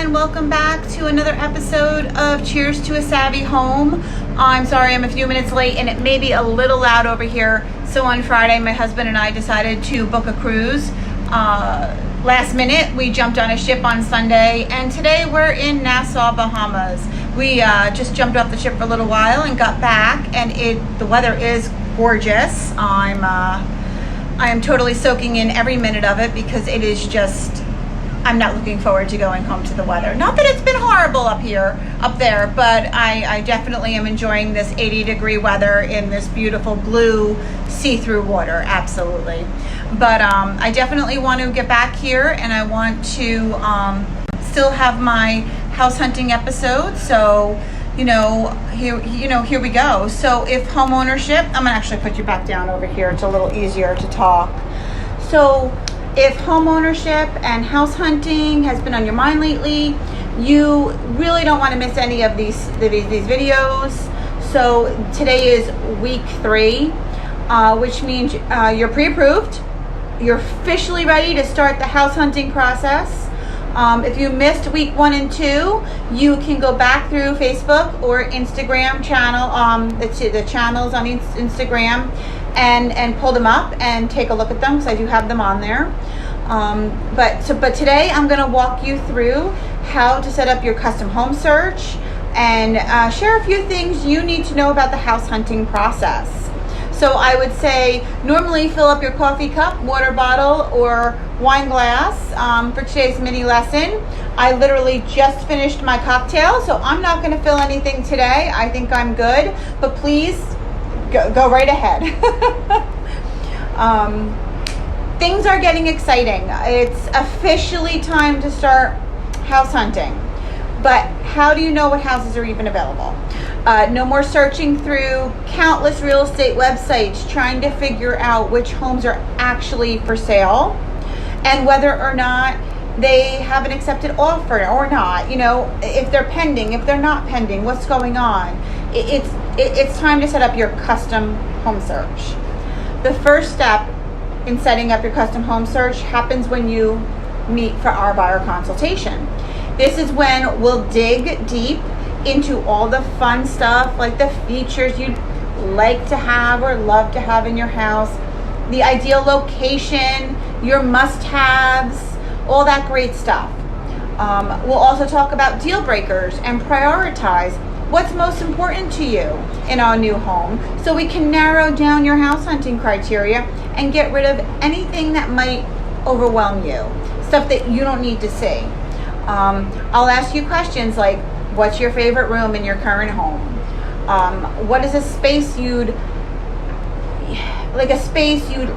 and welcome back to another episode of Cheers to a Savvy Home. I'm sorry I'm a few minutes late and it may be a little loud over here. So on Friday, my husband and I decided to book a cruise. Last minute, we jumped on a ship on Sunday, and today we're in Nassau, Bahamas. We just jumped off the ship for a little while and got back, and the weather is gorgeous. I am totally soaking in every minute of it because it is just, I'm not looking forward to going home to the weather. Not that it's been horrible up there, but I definitely am enjoying this 80-degree weather in this beautiful blue see-through water, absolutely. But I definitely want to get back here, and I want to still have my house hunting episode. So, here we go. So if home ownership, I'm gonna actually put you back down over here. It's a little easier to talk. So if home ownership and house hunting has been on your mind lately, you really don't want to miss any of these videos. So today is week 3, which means you're pre-approved. You're officially ready to start the house hunting process. If you missed week 1 and 2, you can go back through Facebook or Instagram channel, the channels on Instagram, and pull them up and take a look at them, because I do have them on there. But today I'm going to walk you through how to set up your custom home search and share a few things you need to know about the house hunting process. So I would say normally fill up your coffee cup, water bottle, or wine glass for today's mini lesson. I literally just finished my cocktail, so I'm not going to fill anything today. I think I'm good, but please go right ahead. Things are getting exciting. It's officially time to start house hunting. But how do you know what houses are even available? No more searching through countless real estate websites trying to figure out which homes are actually for sale and whether or not they have an accepted offer or not. If they're pending, if they're not pending, what's going on? It's time to set up your custom home search. The first step in setting up your custom home search happens when you meet for our buyer consultation. This is when we'll dig deep into all the fun stuff, like the features you'd like to have or love to have in your house, the ideal location, your must-haves, all that great stuff. We'll also talk about deal breakers and prioritize what's most important to you in our new home, so we can narrow down your house hunting criteria and get rid of anything that might overwhelm you, stuff that you don't need to see. I'll ask you questions like, what's your favorite room in your current home? What is a space you'd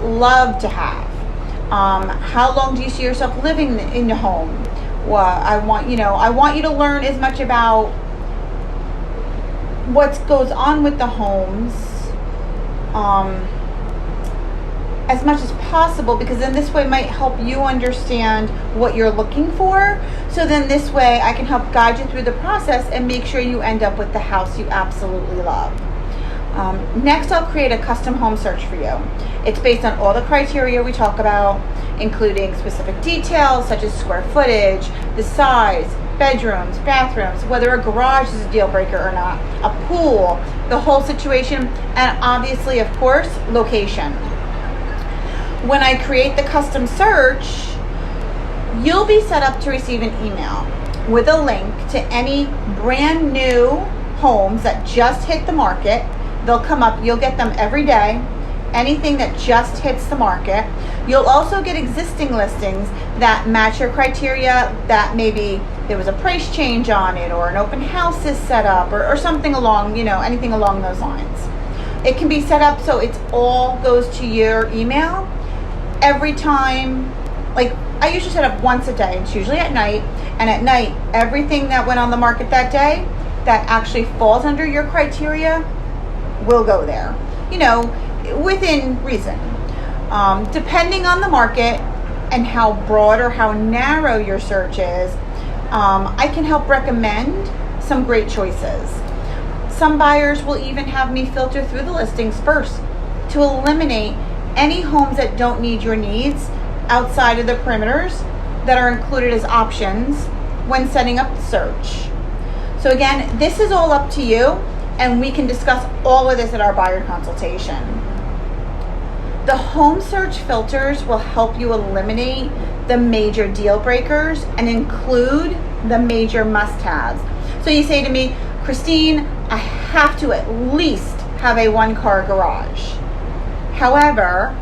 love to have? How long do you see yourself living in the home? Well, I want you to learn as much about what goes on with the homes, as much as possible, because then this way might help you understand what you're looking for. So then this way I can help guide you through the process and make sure you end up with the house you absolutely love. Next, I'll create a custom home search for you. It's based on all the criteria we talk about, including specific details such as square footage, the size, bedrooms, bathrooms, whether a garage is a deal breaker or not, a pool, the whole situation, and obviously, of course, location. When I create the custom search, you'll be set up to receive an email with a link to any brand new homes that just hit the market. They'll come up, you'll get them every day, anything that just hits the market. You'll also get existing listings that match your criteria, that maybe there was a price change on it, or an open house is set up, or something along, anything along those lines. It can be set up so it all goes to your email every time. Like, I usually set up once a day. It's usually at night, and at night everything that went on the market that day that actually falls under your criteria will go there, within reason. Depending on the market and how broad or how narrow your search is, I can help recommend some great choices. Some buyers will even have me filter through the listings first to eliminate any homes that don't need your needs outside of the perimeters that are included as options when setting up the search. So again, this is all up to you, and we can discuss all of this at our buyer consultation. The home search filters will help you eliminate the major deal breakers and include the major must-haves. So you say to me, Christine, I have to at least have a 1-car garage. However,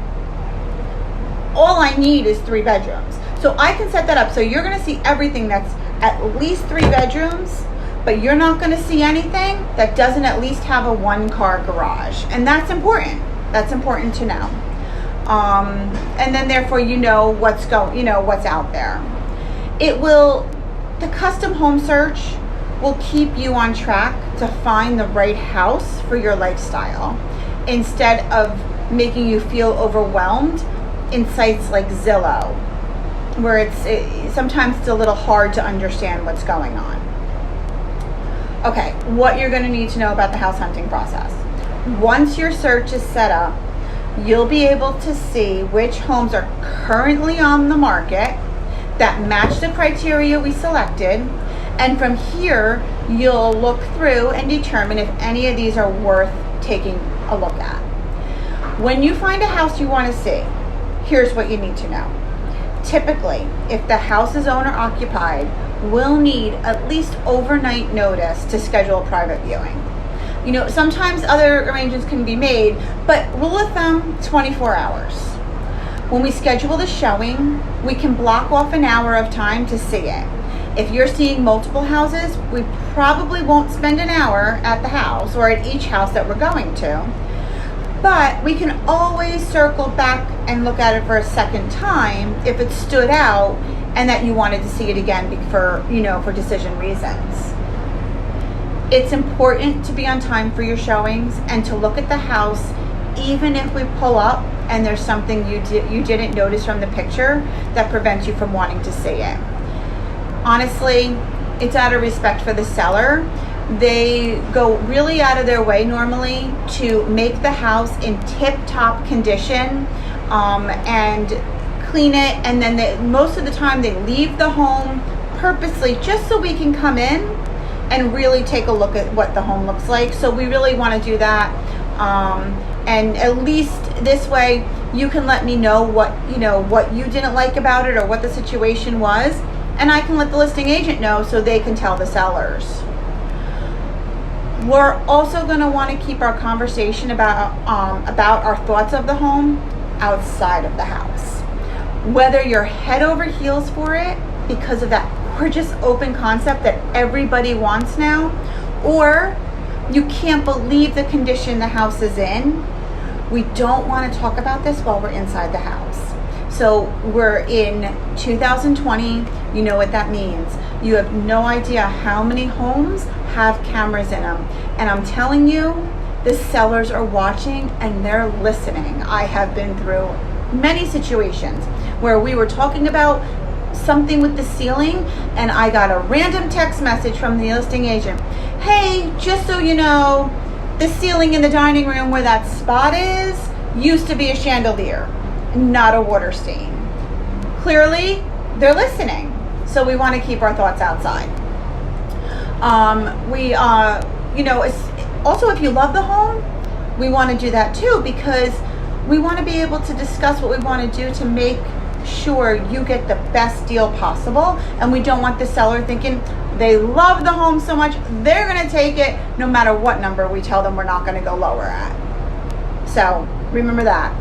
all I need is 3 bedrooms. So I can set that up. So you're going to see everything that's at least 3 bedrooms, but you're not going to see anything that doesn't at least have a 1-car garage. And that's important. That's important to know. And then therefore you know what's out there. The custom home search will keep you on track to find the right house for your lifestyle instead of making you feel overwhelmed in sites like Zillow, where sometimes it's a little hard to understand what's going on. Okay, what you're going to need to know about the house hunting process. Once your search is set up, you'll be able to see which homes are currently on the market that match the criteria we selected, and from here you'll look through and determine if any of these are worth taking a look at. When you find a house you want to see, here's what you need to know. Typically, if the house is owner occupied, we'll need at least overnight notice to schedule a private viewing. Sometimes other arrangements can be made, but rule of thumb, 24 hours. When we schedule the showing, we can block off an hour of time to see it. If you're seeing multiple houses, we probably won't spend an hour at the house or at each house that we're going to. But we can always circle back and look at it for a second time if it stood out and that you wanted to see it again for decision reasons. It's important to be on time for your showings and to look at the house even if we pull up and there's something you didn't notice from the picture that prevents you from wanting to see it. Honestly, it's out of respect for the seller. They go really out of their way normally to make the house in tip-top condition and clean it, and then most of the time they leave the home purposely just so we can come in and really take a look at what the home looks like. So we really want to do that, and at least this way you can let me know what you didn't like about it or what the situation was, and I can let the listing agent know so they can tell the sellers. We're also going to want to keep our conversation about our thoughts of the home outside of the house. Whether you're head over heels for it because of that gorgeous open concept that everybody wants now, or you can't believe the condition the house is in, we don't want to talk about this while we're inside the house. So we're in 2020, you know what that means. You have no idea how many homes have cameras in them. And I'm telling you, the sellers are watching and they're listening. I have been through many situations where we were talking about something with the ceiling and I got a random text message from the listing agent. Hey, just so you know, the ceiling in the dining room where that spot is used to be a chandelier, not a water stain. Clearly, they're listening. So we want to keep our thoughts outside. Also, if you love the home, we want to do that too, because we want to be able to discuss what we want to do to make sure you get the best deal possible. And we don't want the seller thinking they love the home so much, they're going to take it no matter what number we tell them we're not going to go lower at. So remember that.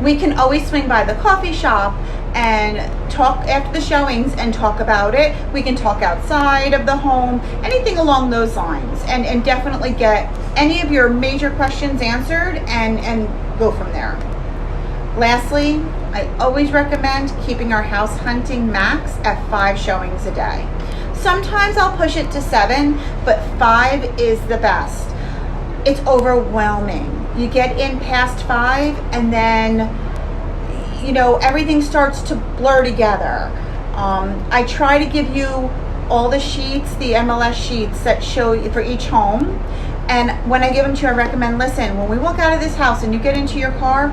We can always swing by the coffee shop and talk after the showings and talk about it. We can talk outside of the home, anything along those lines, and definitely get any of your major questions answered and go from there. Lastly, I always recommend keeping our house hunting max at 5 showings a day. Sometimes I'll push it to 7, but 5 is the best. It's overwhelming. You get in past 5 and then everything starts to blur together. I try to give you all the sheets, the MLS sheets that show you for each home. And when I give them to you, I recommend, listen, when we walk out of this house and you get into your car,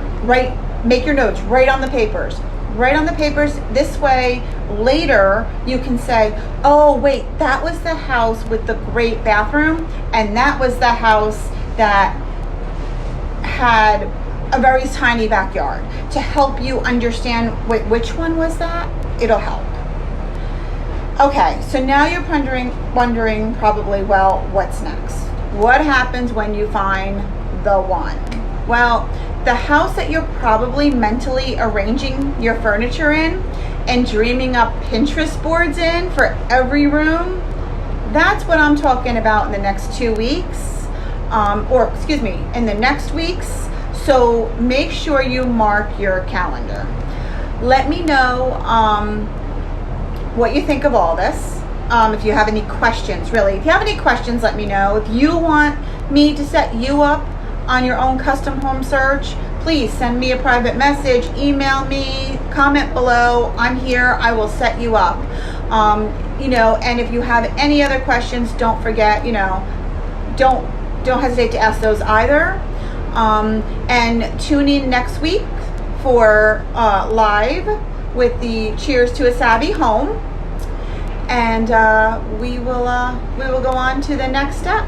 make your notes, write on the papers. write on the papers. This way, later you can say, oh wait, that was the house with the great bathroom, and that was the house that had a very tiny backyard, to help you understand, wait, which one was that? It'll help. Okay, so now you're wondering probably, well, what's next? What happens when you find the one? Well, the house that you're probably mentally arranging your furniture in and dreaming up Pinterest boards in for every room, that's what I'm talking about in the next 2 weeks, in the next weeks. So make sure you mark your calendar. Let me know what you think of all this. If you have any questions, if you have any questions, let me know. If you want me to set you up on your own custom home search, please send me a private message, email me, comment below. I'm here. I will set you up. And if you have any other questions, don't forget, don't hesitate to ask those either. And tune in next week for live with the Cheers to a Savvy Home, and we will go on to the next step.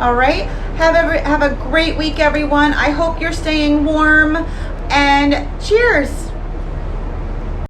All right, have a great week, everyone. I hope you're staying warm, and cheers.